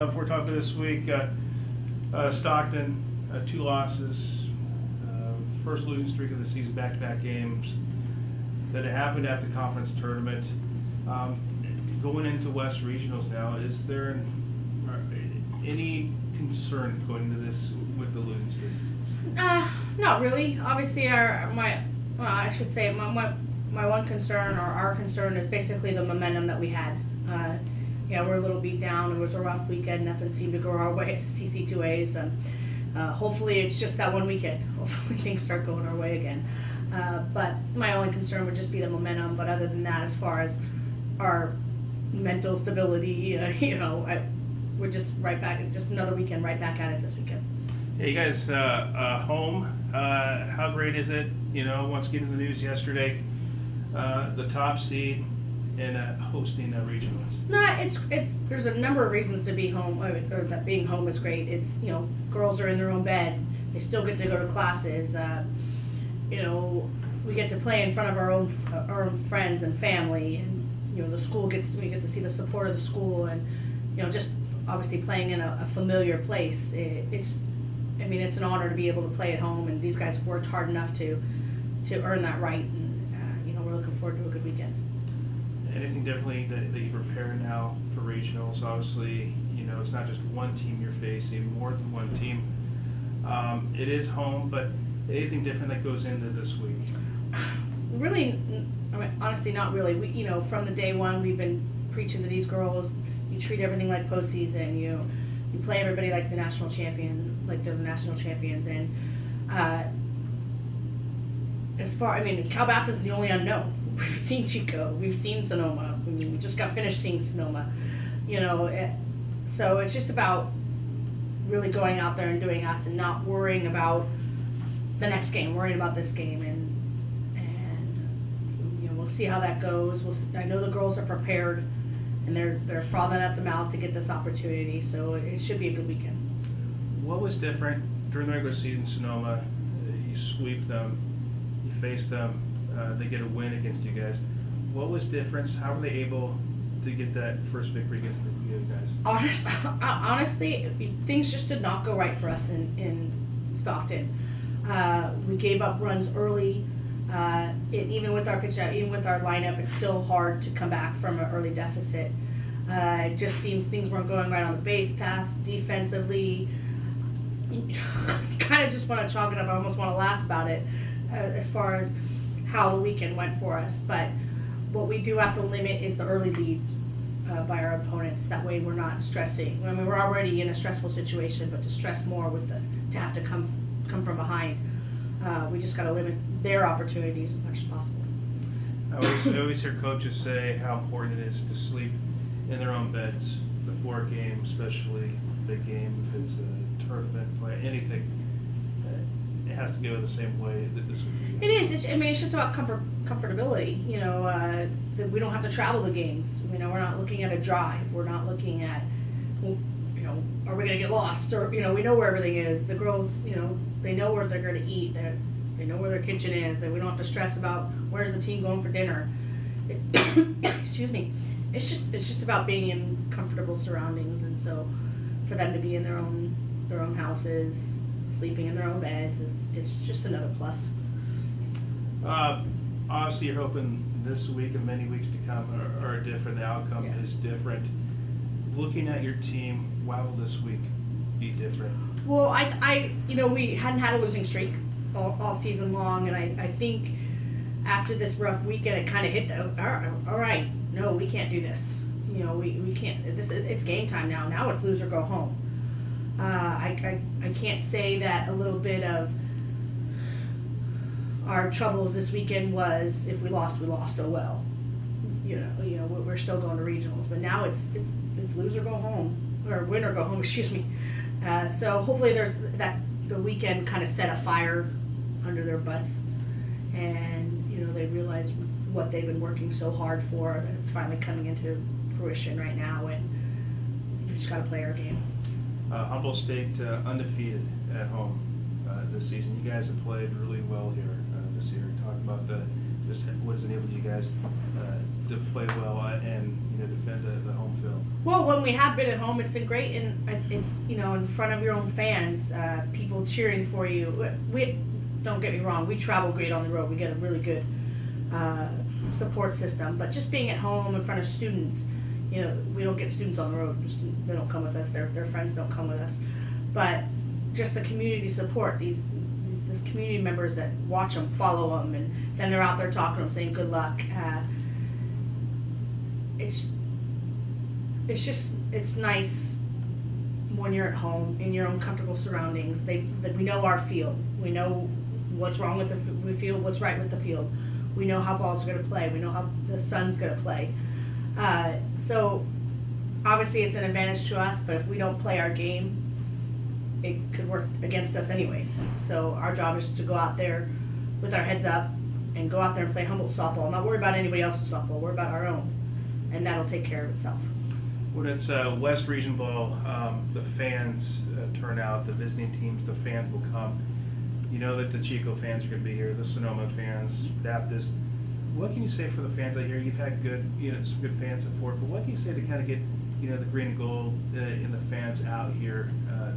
We're talking this week, Stockton, 2 losses, first losing streak of the season, back-to-back games that happened at the conference tournament. Going into West Regionals now, is there any concern going into this with the losing streak? Not really. Obviously, my one concern or our concern is basically the momentum that we had. We're a little beat down. It was a rough weekend. Nothing seemed to go our way at the CC2As. Hopefully it's just that one weekend. Hopefully things start going our way again. But my only concern would just be the momentum. But other than that, as far as our mental stability, we're just right back. Just another weekend, right back at it this weekend. Yeah, you guys home. How great is it? Once getting the news yesterday, the top seed and hosting a regionals. No, it's there's a number of reasons to be home, or that being home is great. It's girls are in their own bed. They still get to go to classes. We get to play in front of our own friends and family, and the school we get to see the support of the school, and just obviously playing in a familiar place. It's an honor to be able to play at home, and these guys have worked hard enough to earn that right, and we're looking forward to a good weekend. Anything differently that you prepare now for regionals? Obviously, it's not just one team you're facing, more than one team. It is home, but anything different that goes into this week? Really, honestly, not really. We, from the day one, we've been preaching to these girls. You treat everything like postseason. You play everybody like the national champion, like they're the national champions. And Cal Baptist is the only unknown. We've seen Chico, we've seen Sonoma. We just got finished seeing Sonoma. So it's just about really going out there and doing us, and not worrying about the next game, worrying about this game, and we'll see how that goes. I know the girls are prepared, and they're frothing at the mouth to get this opportunity. So it should be a good weekend. What was different during the regular season? Sonoma, you sweep them, you face them. They get a win against you guys. What was different? How were they able to get that first victory against you guys? Honestly, things just did not go right for us in Stockton. We gave up runs early. Even with our pitch out, even with our lineup, it's still hard to come back from an early deficit. It just seems things weren't going right on the base paths. Defensively, kind of just want to chalk it up. I almost want to laugh about it as far as how the weekend went for us. But what we do have to limit is the early lead by our opponents. That way we're not stressing. We're already in a stressful situation, but to stress more to have to come from behind, we just got to limit their opportunities as much as possible. I always hear coaches say how important it is to sleep in their own beds before a game, especially a big game, if it's a tournament play, anything. It has to go the same way that this would be. It is. It's just about comfortability. That we don't have to travel to games. We're not looking at a drive. We're not looking at, are we going to get lost? Or, we know where everything is. The girls, they know where they're going to eat. They know where their kitchen is. That we don't have to stress about where's the team going for dinner. Excuse me. It's just about being in comfortable surroundings, and so for them to be in their own houses, sleeping in their own beds, it's just another plus. Obviously, you're hoping this week and many weeks to come are different. The outcome Yes. is different. Looking at your team, why will this week be different? Well, we hadn't had a losing streak all season long, and I think after this rough weekend, it kind of hit all right, no, we can't do this. We can't. It's game time now. Now it's lose or go home. I can't say that a little bit of our troubles this weekend was if we lost, oh well. We're still going to regionals, but now it's lose or go home, or win or go home. Excuse me. So hopefully there's the weekend kind of set a fire under their butts, and they realize what they've been working so hard for, and it's finally coming into fruition right now, and we just got to play our game. Humboldt State undefeated at home this season. You guys have played really well here this year. Talk about the just was enabled you guys to play well and defend the home field? Well, when we have been at home, it's been great, and it's in front of your own fans, people cheering for you. We don't get me wrong, we travel great on the road. We get a really good support system, but just being at home in front of students, we don't get students on the road. They don't come with us. Their friends don't come with us, but just the community support. These community members that watch them, follow them, and then they're out there talking to them, saying good luck. It's nice when you're at home in your own comfortable surroundings. We know our field. We know what's wrong with the field, what's right with the field. We know how balls are going to play. We know how the sun's going to play. So obviously it's an advantage to us, but if we don't play our game, it could work against us anyways. So our job is to go out there with our heads up and go out there and play Humboldt softball. Not worry about anybody else's softball. Worry about our own, and that'll take care of itself. When it's West Region Ball, the fans turn out, the visiting teams, the fans will come. You know that the Chico fans are going to be here, the Sonoma fans, Baptist. What can you say for the fans out here? You've had good, some good fan support, but what can you say to kind of get, the green and gold and the fans out here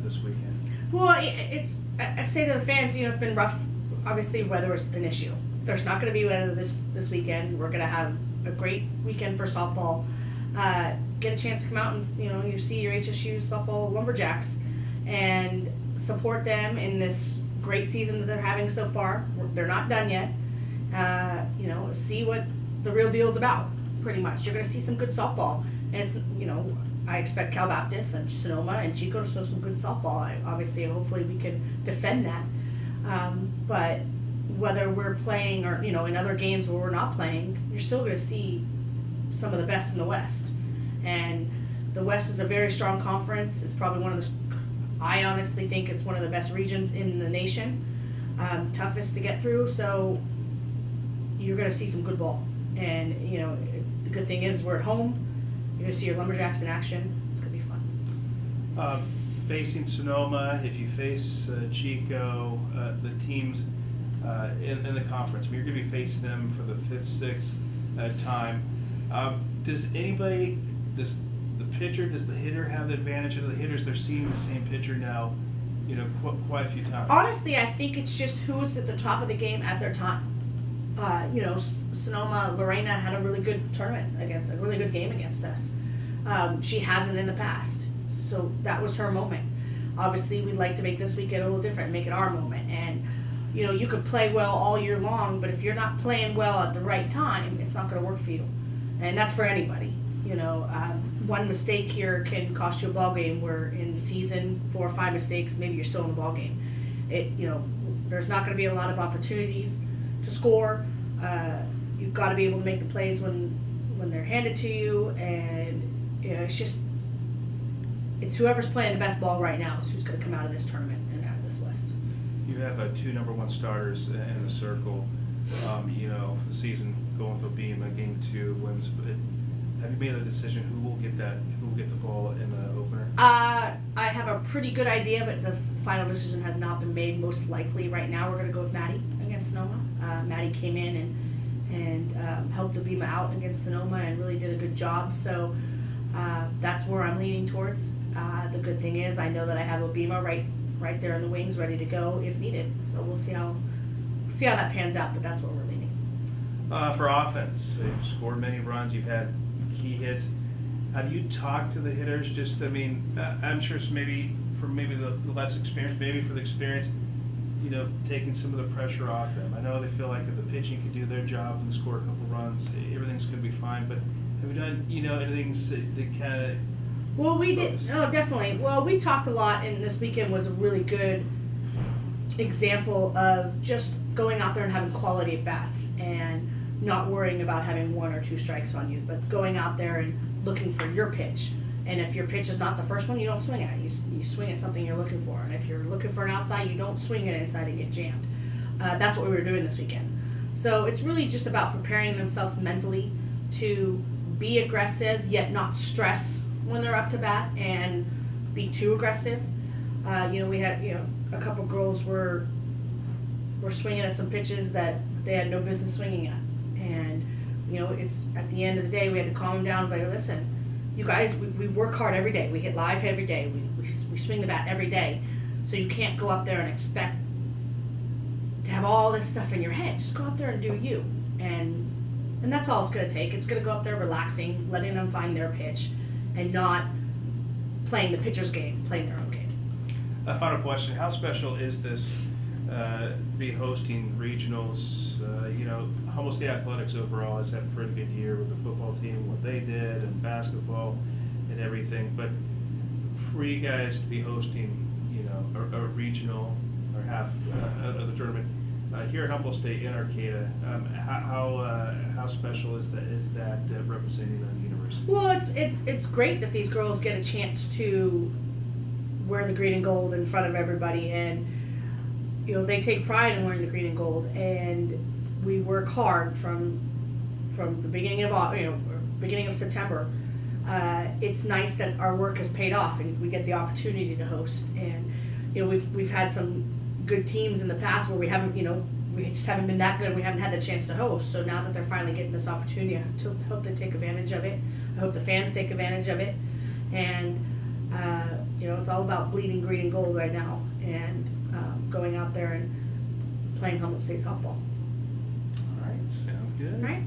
this weekend? Well, I say to the fans, it's been rough. Obviously, weather is an issue. There's not going to be weather this weekend. We're going to have a great weekend for softball. Get a chance to come out and you see your HSU softball Lumberjacks and support them in this great season that they're having so far. They're not done yet. See what the real deal is about. Pretty much, you're going to see some good softball. And it's, I expect Cal Baptist and Sonoma and Chico to show some good softball. Hopefully, we can defend that. But whether we're playing or in other games where we're not playing, you're still going to see some of the best in the West. And the West is a very strong conference. It's probably I honestly think it's one of the best regions in the nation, toughest to get through. So you're going to see some good ball. And the good thing is we're at home. You're going to see your Lumberjacks in action. It's going to be fun. Facing Sonoma, if you face Chico, the teams in the conference, you're going to be facing them for the 5th, 6th time. Does the pitcher, does the hitter have the advantage of the hitters? They're seeing the same pitcher now, quite a few times. Honestly, I think it's just who's at the top of the game at their time. Sonoma, Lorena had a really good a really good game against us. She hasn't in the past, so that was her moment. Obviously, we'd like to make this weekend a little different, make it our moment. And you could play well all year long, but if you're not playing well at the right time, it's not going to work for you. And that's for anybody. One mistake here can cost you a ball game. Where in season 4 or 5 mistakes, maybe you're still in the ball game. There's not going to be a lot of opportunities to score. You've got to be able to make the plays when they're handed to you, and it's whoever's playing the best ball right now is who's going to come out of this tournament and out of this West. You have 2 number 1 starters in the circle. The season going through being game 2 wins. Have you made a decision who will get the ball in the opener? I have a pretty good idea, but the final decision has not been made. Most likely right now we're going to go with Maddie against Sonoma. Maddie came in and helped Obima out against Sonoma and really did a good job. So that's where I'm leaning towards. The good thing is I know that I have Obima right there in the wings, ready to go if needed. So we'll see how that pans out, but that's where we're leaning. For offense, you've scored many runs. You've had key hits. Have you talked to the hitters? I'm sure maybe the less experience, maybe for the experience, taking some of the pressure off them. I know they feel like if the pitching can do their job and score a couple runs, everything's going to be fine. But have you done, anything that kind of... Well, we did. Oh, definitely. Well, we talked a lot, and this weekend was a really good example of just going out there and having quality at bats and not worrying about having 1 or 2 strikes on you, but going out there and looking for your pitch. And if your pitch is not the first one, you don't swing at it. You swing at something you're looking for. And if you're looking for an outside, you don't swing it inside and get jammed. That's what we were doing this weekend. So it's really just about preparing themselves mentally to be aggressive, yet not stress when they're up to bat and be too aggressive. We had, a couple girls were swinging at some pitches that they had no business swinging at. And, it's, at the end of the day, we had to calm them down by, listen, you guys, we work hard every day. We hit live every day. We swing the bat every day. So you can't go up there and expect to have all this stuff in your head. Just go up there and do you. And that's all it's going to take. It's going to go up there relaxing, letting them find their pitch, and not playing the pitcher's game, playing their own game. A final question: how special is this? Be hosting regionals. Humboldt State Athletics overall has had a pretty good year with the football team, what they did, and basketball, and everything. But for you guys to be hosting, a regional or half of the tournament here at Humboldt State in Arcata, how special is that representing the university? Well, it's great that these girls get a chance to wear the green and gold in front of everybody, and they take pride in wearing the green and gold, and we work hard from the beginning of September. It's nice that our work has paid off, and we get the opportunity to host. And we've had some good teams in the past where we haven't, we just haven't been that good. We haven't had the chance to host. So now that they're finally getting this opportunity, I hope they take advantage of it. I hope the fans take advantage of it. And it's all about bleeding green and gold right now, and going out there and playing Humboldt State softball. All right, sounds good. All right.